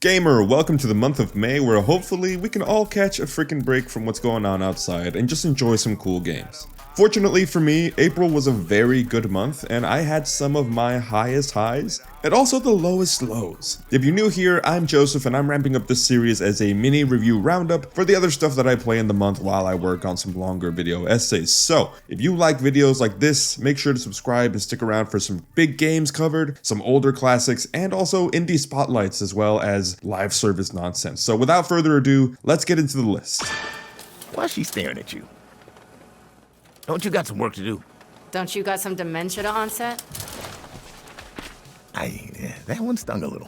Gamer, welcome to the month of May where hopefully we can all catch a freaking break from what's going on outside and just enjoy some cool games. Fortunately for me, April was a very good month and I had some of my highest highs and also the lowest lows. If you're new here, I'm Joseph and I'm ramping up this series as a mini review roundup for the other stuff that I play in the month while I work on some longer video essays. So, if you like videos like this, make sure to subscribe and stick around for some big games covered, some older classics, and also indie spotlights as well as live service nonsense. So without further ado, let's get into the list. Why's she staring at you? Don't you got some work to do? Don't you got some dementia to onset? That one stung a little.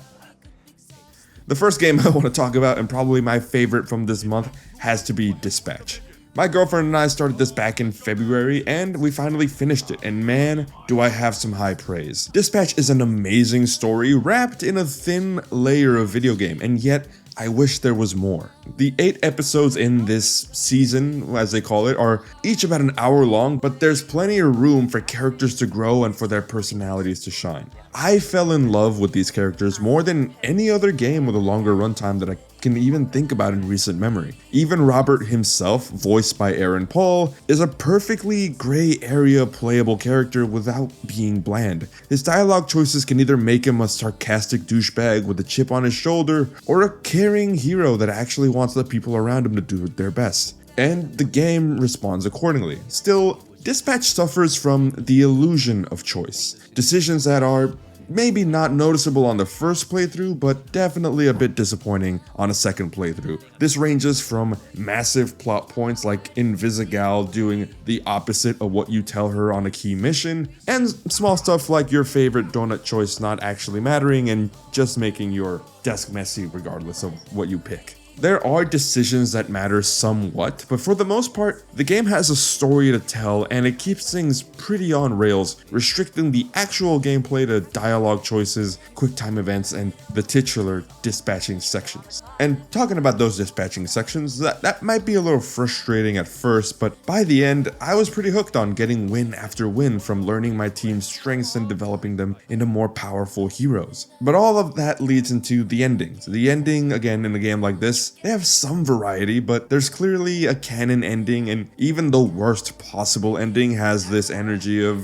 The first game I want to talk about, and probably my favorite from this month, has to be Dispatch. My girlfriend and I started this back in February, and we finally finished it, and man, do I have some high praise. Dispatch is an amazing story wrapped in a thin layer of video game, and yet I wish there was more. The 8 episodes in this season, as they call it, are each about an hour long, but there's plenty of room for characters to grow and for their personalities to shine. I fell in love with these characters more than any other game with a longer runtime that I can even think about in recent memory. Even Robert himself, voiced by Aaron Paul, is a perfectly gray area playable character without being bland. His dialogue choices can either make him a sarcastic douchebag with a chip on his shoulder, or a caring hero that actually wants the people around him to do their best. And the game responds accordingly. Still, Dispatch suffers from the illusion of choice. Decisions that are maybe not noticeable on the first playthrough, but definitely a bit disappointing on a second playthrough. This ranges from massive plot points like Invisigal doing the opposite of what you tell her on a key mission, and small stuff like your favorite donut choice not actually mattering and just making your desk messy regardless of what you pick. There are decisions that matter somewhat, but for the most part, the game has a story to tell and it keeps things pretty on rails, restricting the actual gameplay to dialogue choices, quick time events, and the titular dispatching sections. And talking about those dispatching sections, that might be a little frustrating at first, but by the end, I was pretty hooked on getting win after win from learning my team's strengths and developing them into more powerful heroes. But all of that leads into the endings. The ending, again, in a game like this, they have some variety, but there's clearly a canon ending, and even the worst possible ending has this energy of,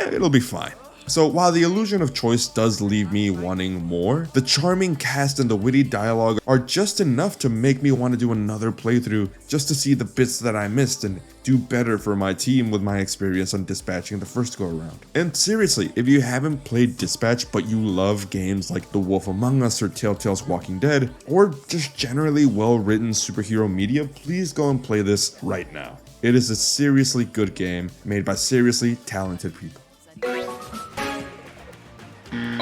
it'll be fine. So while the illusion of choice does leave me wanting more, the charming cast and the witty dialogue are just enough to make me want to do another playthrough just to see the bits that I missed and do better for my team with my experience on dispatching the first go around. And seriously, if you haven't played Dispatch but you love games like The Wolf Among Us or Telltale's Walking Dead, or just generally well-written superhero media, please go and play this right now. It is a seriously good game made by seriously talented people.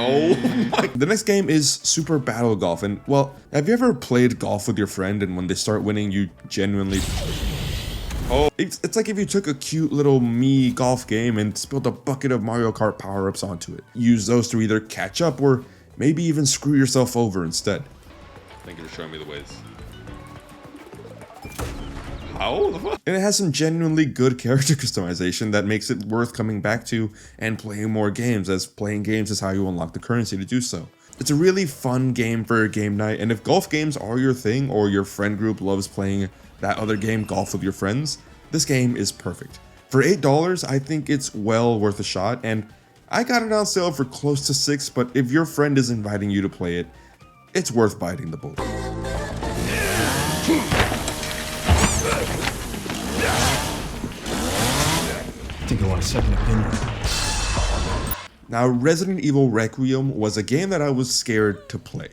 Oh my. The next game is SuperBattleGolf, and well, have you ever played golf with your friend and when they start winning you genuinely... Oh, it's like if you took a cute little me golf game and spilled a bucket of Mario Kart power-ups onto it. Use those to either catch up or maybe even screw yourself over instead. Thank you for showing me the ways. How the fuck? And it has some genuinely good character customization that makes it worth coming back to and playing more games, as playing games is how you unlock the currency to do so. It's a really fun game for a game night, and if golf games are your thing or your friend group loves playing that other game, Golf with Your Friends, this game is perfect. For $8, I think it's well worth a shot, and I got it on sale for close to $6, but if your friend is inviting you to play it, it's worth biting the bullet. I think I want a second opinion. Now, Resident Evil Requiem was a game that I was scared to play.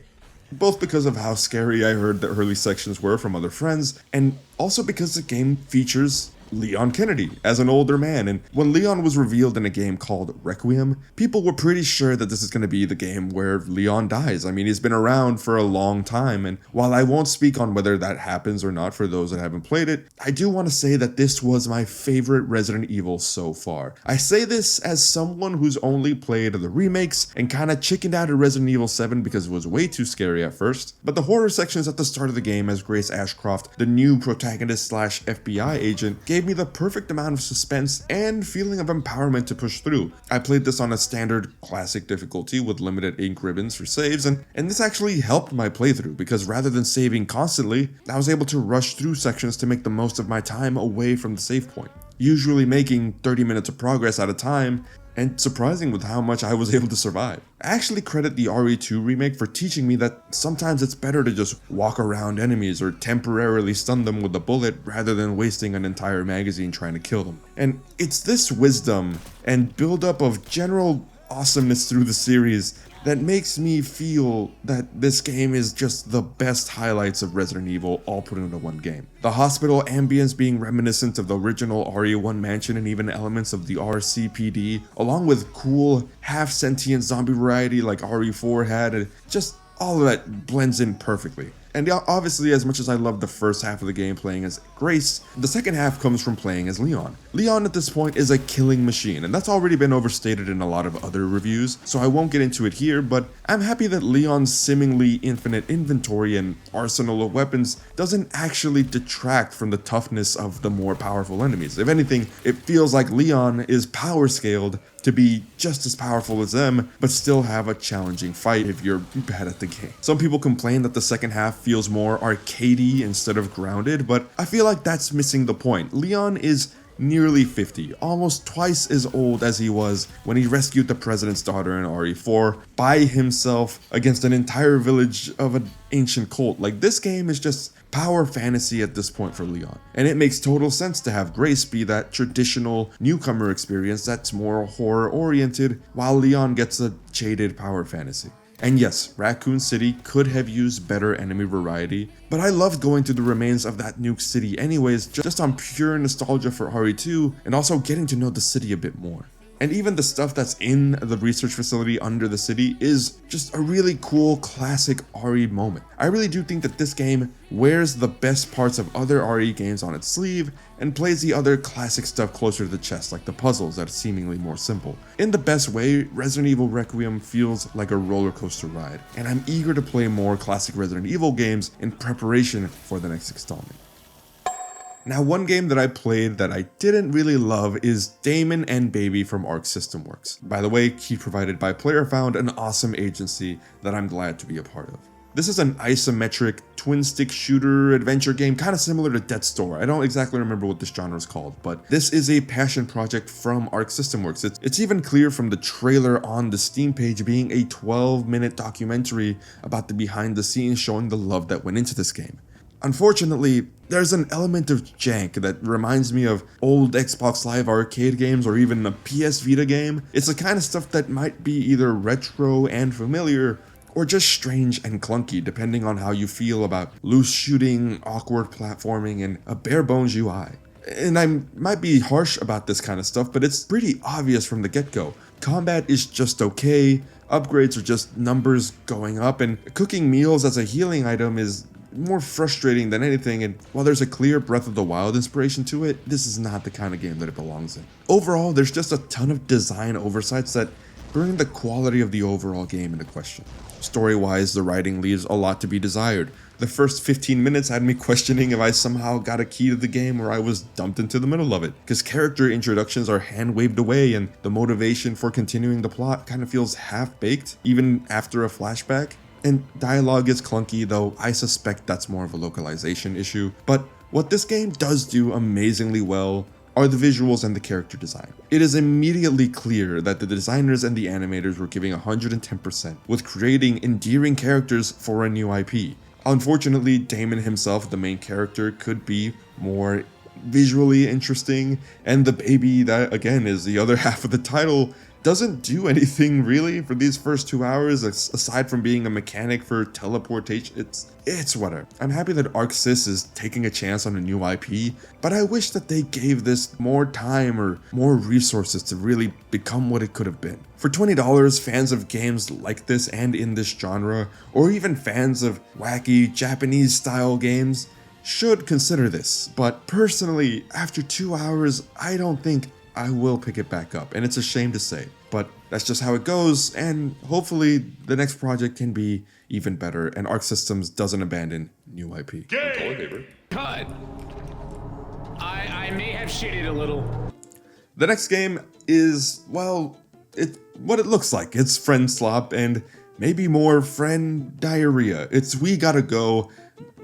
Both because of how scary I heard the early sections were from other friends, and also because the game features Leon Kennedy as an older man, and when Leon was revealed in a game called Requiem, people were pretty sure that this is going to be the game where Leon dies. I mean, he's been around for a long time, and while I won't speak on whether that happens or not for those that haven't played it, I do want to say that this was my favorite Resident Evil so far. I say this as someone who's only played the remakes and kind of chickened out of Resident Evil 7 because it was way too scary at first, but the horror sections at the start of the game as Grace Ashcroft, the new protagonist slash FBI agent, gave gave me the perfect amount of suspense and feeling of empowerment to push through. I played this on a standard classic difficulty with limited ink ribbons for saves, and this actually helped my playthrough because rather than saving constantly, I was able to rush through sections to make the most of my time away from the save point, usually making 30 minutes of progress at a time, and surprising with how much I was able to survive. I actually credit the RE2 remake for teaching me that sometimes it's better to just walk around enemies or temporarily stun them with a bullet rather than wasting an entire magazine trying to kill them. And it's this wisdom and buildup of general awesomeness through the series that makes me feel that this game is just the best highlights of Resident Evil all put into one game. The hospital ambience being reminiscent of the original RE1 mansion and even elements of the RCPD, along with cool half-sentient zombie variety like RE4 had, and just all of that blends in perfectly. And obviously, as much as I love the first half of the game playing as Grace, the second half comes from playing as Leon. Leon at this point is a killing machine, and that's already been overstated in a lot of other reviews, so I won't get into it here, but I'm happy that Leon's seemingly infinite inventory and arsenal of weapons doesn't actually detract from the toughness of the more powerful enemies. If anything, it feels like Leon is power scaled to be just as powerful as them, but still have a challenging fight if you're bad at the game. Some people complain that the second half feels more arcadey instead of grounded, but I feel like that's missing the point. Leon is nearly 50, almost twice as old as he was when he rescued the president's daughter in RE4 by himself against an entire village of an ancient cult. Like, this game is just power fantasy at this point for Leon. And it makes total sense to have Grace be that traditional newcomer experience that's more horror oriented, while Leon gets a jaded power fantasy. And yes, Raccoon City could have used better enemy variety, but I loved going to the remains of that nuke city anyways, just on pure nostalgia for RE2 and also getting to know the city a bit more. And even the stuff that's in the research facility under the city is just a really cool classic RE moment. I really do think that this game wears the best parts of other RE games on its sleeve and plays the other classic stuff closer to the chest, like the puzzles that are seemingly more simple. In the best way, Resident Evil Requiem feels like a roller coaster ride, and I'm eager to play more classic Resident Evil games in preparation for the next installment. Now, one game that I played that I didn't really love is Damon and Baby from Arc System Works. By the way, key provided by PlayerFound, an awesome agency that I'm glad to be a part of. This is an isometric twin-stick shooter adventure game, kind of similar to Death's Door. I don't exactly remember what this genre is called, but this is a passion project from Arc System Works. It's even clear from the trailer on the Steam page being a 12-minute documentary about the behind the scenes showing the love that went into this game. Unfortunately, there's an element of jank that reminds me of old Xbox Live Arcade games or even a PS Vita game. It's the kind of stuff that might be either retro and familiar, or just strange and clunky depending on how you feel about loose shooting, awkward platforming, and a bare bones UI. And I might be harsh about this kind of stuff, but it's pretty obvious from the get-go. Combat is just okay, upgrades are just numbers going up, and cooking meals as a healing item is more frustrating than anything, and while there's a clear Breath of the Wild inspiration to it, this is not the kind of game that it belongs in. Overall, there's just a ton of design oversights that bring the quality of the overall game into question. Story-wise, the writing leaves a lot to be desired. The first 15 minutes had me questioning if I somehow got a key to the game or I was dumped into the middle of it, because character introductions are hand-waved away and the motivation for continuing the plot kind of feels half-baked, even after a flashback. And dialogue is clunky, though I suspect that's more of a localization issue. But what this game does do amazingly well are the visuals and the character design. It is immediately clear that the designers and the animators were giving 110% with creating endearing characters for a new IP. Unfortunately, Damon himself, the main character, could be more visually interesting, and the baby that, again, is the other half of the title, doesn't do anything really for these first 2 hours aside from being a mechanic for teleportation. It's whatever. I'm happy that ArcSys is taking a chance on a new IP, but I wish that they gave this more time or more resources to really become what it could have been. For $20, fans of games like this and in this genre, or even fans of wacky Japanese style games, should consider this. But personally, after 2 hours, I don't think I will pick it back up, and it's a shame to say, but that's just how it goes, and hopefully the next project can be even better, and Arc Systems doesn't abandon new IP. Game! Cut! I may have shitted a little. The next game is, well, what it looks like. It's friend slop and maybe more friend diarrhea. It's We Gotta Go,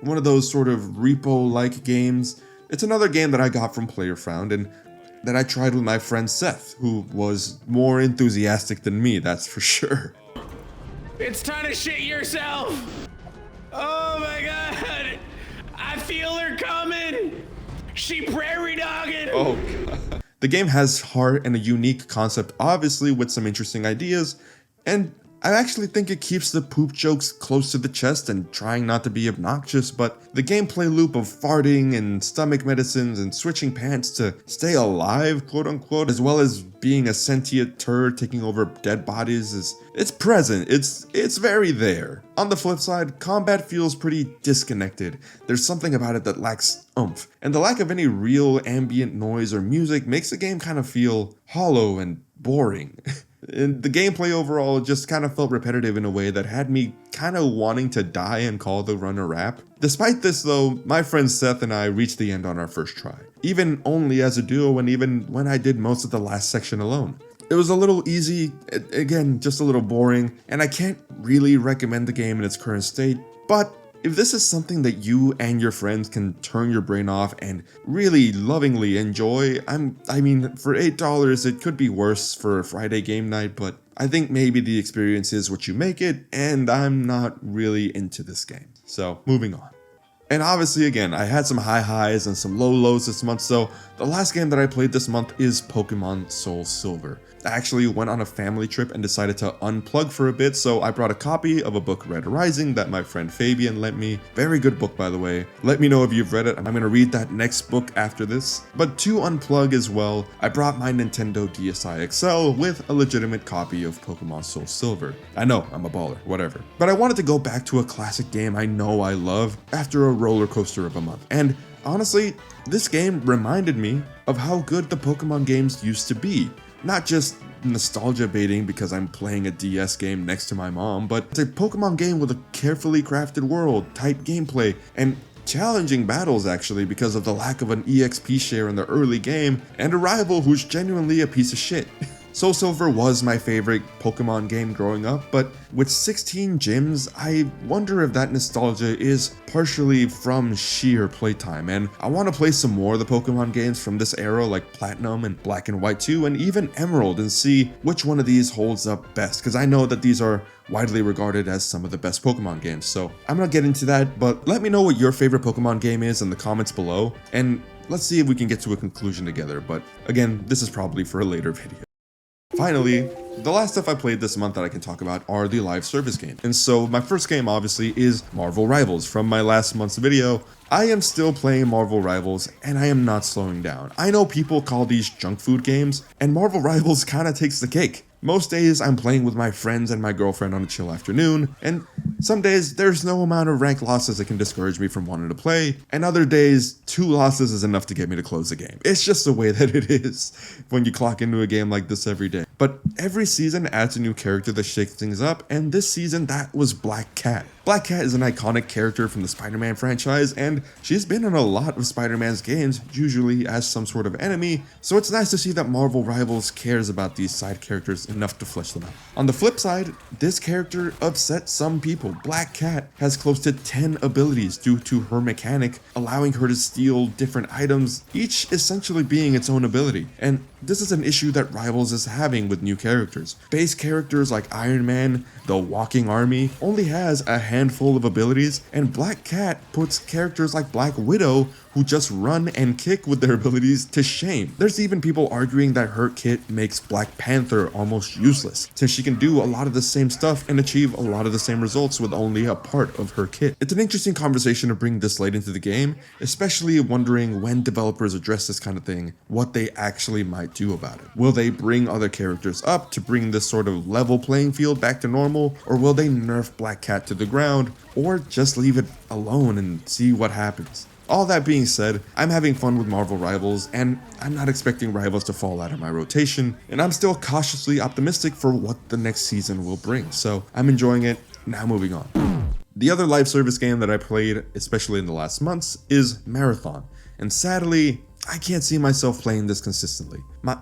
one of those sort of repo-like games. It's another game that I got from PlayerFound and that I tried with my friend Seth, who was more enthusiastic than me, that's for sure. It's time to shit yourself. Oh my god. I feel her coming. She prairie dogging. Oh god. The game has heart and a unique concept, obviously with some interesting ideas, and I actually think it keeps the poop jokes close to the chest and trying not to be obnoxious, but the gameplay loop of farting and stomach medicines and switching pants to stay alive, quote unquote, as well as being a sentient turd taking over dead bodies it's present, it's very there. On the flip side, combat feels pretty disconnected. There's something about it that lacks oomph, and the lack of any real ambient noise or music makes the game kind of feel hollow and boring. And the gameplay overall just kind of felt repetitive in a way that had me kind of wanting to die and call the run a wrap. Despite this though, my friend Seth and I reached the end on our first try, even only as a duo and even when I did most of the last section alone. It was a little easy, again, just a little boring, and I can't really recommend the game in its current state, but if this is something that you and your friends can turn your brain off and really lovingly enjoy, I mean, for $8 it could be worse for a Friday game night, but I think maybe the experience is what you make it, and I'm not really into this game. So, moving on. And obviously, again, I had some high highs and some low lows this month, so the last game that I played this month is Pokemon Soulsilver. I actually went on a family trip and decided to unplug for a bit, so I brought a copy of a book, Red Rising, that my friend Fabian lent me. Very good book, by the way. Let me know if you've read it. I'm gonna read that next book after this. But to unplug as well, I brought my Nintendo DSi XL with a legitimate copy of Pokemon Soulsilver. I know, I'm a baller, whatever. But I wanted to go back to a classic game I know I love after a roller coaster of a month. And honestly, this game reminded me of how good the Pokemon games used to be. Not just nostalgia baiting because I'm playing a DS game next to my mom, but it's a Pokemon game with a carefully crafted world, tight gameplay, and challenging battles actually because of the lack of an EXP share in the early game, and a rival who's genuinely a piece of shit. Soulsilver was my favorite Pokemon game growing up, but with 16 gyms, I wonder if that nostalgia is partially from sheer playtime, and I want to play some more of the Pokemon games from this era like Platinum and Black and White 2 and even Emerald and see which one of these holds up best, because I know that these are widely regarded as some of the best Pokemon games, so I'm gonna get into that, but let me know what your favorite Pokemon game is in the comments below, and let's see if we can get to a conclusion together, but again, this is probably for a later video. Finally, the last stuff I played this month that I can talk about are the live service games. And so my first game obviously is Marvel Rivals from my last month's video. I am still playing Marvel Rivals and I am not slowing down. I know people call these junk food games and Marvel Rivals kind of takes the cake. Most days I'm playing with my friends and my girlfriend on a chill afternoon, and some days there's no amount of rank losses that can discourage me from wanting to play, and other days 2 losses is enough to get me to close the game. It's just the way that it is when you clock into a game like this every day. But every season adds a new character that shakes things up, and this season that was Black Cat. Black Cat is an iconic character from the Spider-Man franchise, and she's been in a lot of Spider-Man's games, usually as some sort of enemy, so it's nice to see that Marvel Rivals cares about these side characters enough to flesh them out. On the flip side, this character upset some people. Black Cat has close to 10 abilities due to her mechanic, allowing her to steal different items, each essentially being its own ability, and this is an issue that Rivals is having with new characters. Base characters like Iron Man, the Walking Army, only has a handful of abilities, and Black Cat puts characters like Black Widow, who just run and kick with their abilities, to shame. There's even people arguing that her kit makes Black Panther almost useless, since she can do a lot of the same stuff and achieve a lot of the same results with only a part of her kit. It's an interesting conversation to bring this late into the game, especially wondering when developers address this kind of thing, what they actually might do about it. Will they bring other characters up to bring this sort of level playing field back to normal, or will they nerf Black Cat to the ground, or just leave it alone and see what happens? All that being said, I'm having fun with Marvel Rivals, and I'm not expecting Rivals to fall out of my rotation, and I'm still cautiously optimistic for what the next season will bring, so I'm enjoying it. Now moving on. The other live service game that I played, especially in the last months, is Marathon, and sadly, I can't see myself playing this consistently.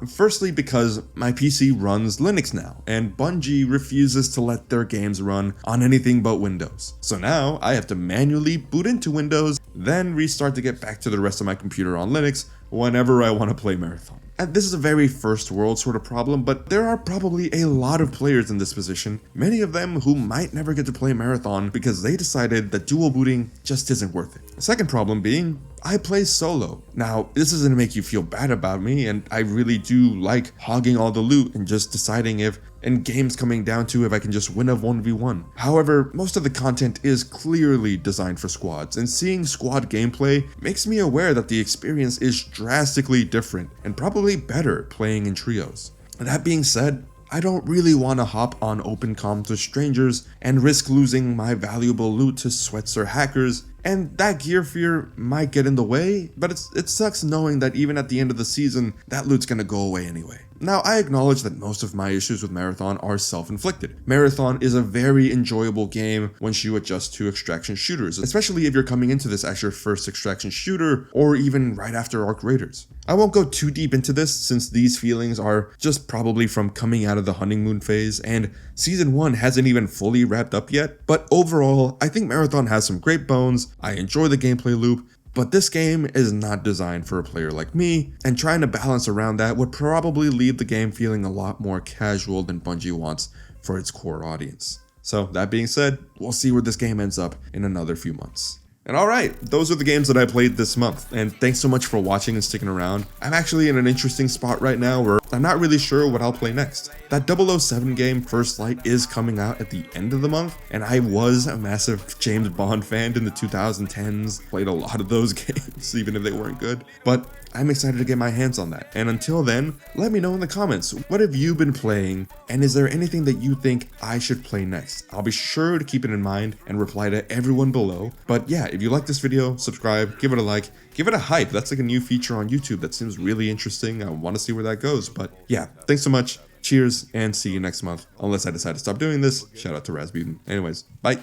Firstly, because my PC runs Linux now, and Bungie refuses to let their games run on anything but Windows. So now I have to manually boot into Windows, then restart to get back to the rest of my computer on Linux whenever I want to play Marathon. And this is a very first world sort of problem, but there are probably a lot of players in this position, many of them who might never get to play Marathon because they decided that dual booting just isn't worth it. The second problem being, I play solo. Now, this isn't to make you feel bad about me, and I really do like hogging all the loot and just deciding if, and games coming down to if I can just win a 1v1. However, most of the content is clearly designed for squads, and seeing squad gameplay makes me aware that the experience is drastically different and probably better playing in trios. That being said, I don't really want to hop on open comms with strangers and risk losing my valuable loot to sweats or hackers, and that gear fear might get in the way, but it sucks knowing that even at the end of the season, that loot's gonna go away anyway. Now, I acknowledge that most of my issues with Marathon are self-inflicted. Marathon is a very enjoyable game once you adjust to extraction shooters, especially if you're coming into this as your first extraction shooter, or even right after Arc Raiders. I won't go too deep into this since these feelings are just probably from coming out of the honeymoon phase, and Season 1 hasn't even fully wrapped up yet, but overall, I think Marathon has some great bones, I enjoy the gameplay loop, but this game is not designed for a player like me, and trying to balance around that would probably leave the game feeling a lot more casual than Bungie wants for its core audience. So that being said, we'll see where this game ends up in another few months. And alright, those are the games that I played this month, and thanks so much for watching and sticking around. I'm actually in an interesting spot right now where I'm not really sure what I'll play next. That 007 game, First Light, is coming out at the end of the month, and I was a massive James Bond fan in the 2010s, played a lot of those games, even if they weren't good. But I'm excited to get my hands on that. And until then, let me know in the comments, what have you been playing, and is there anything that you think I should play next? I'll be sure to keep it in mind and reply to everyone below. But yeah, if you like this video, subscribe, give it a like, give it a hype. That's like a new feature on YouTube that seems really interesting. I want to see where that goes. But yeah, thanks so much. Cheers, and see you next month. Unless I decide to stop doing this. Shout out to Rasputin. Anyways, bye.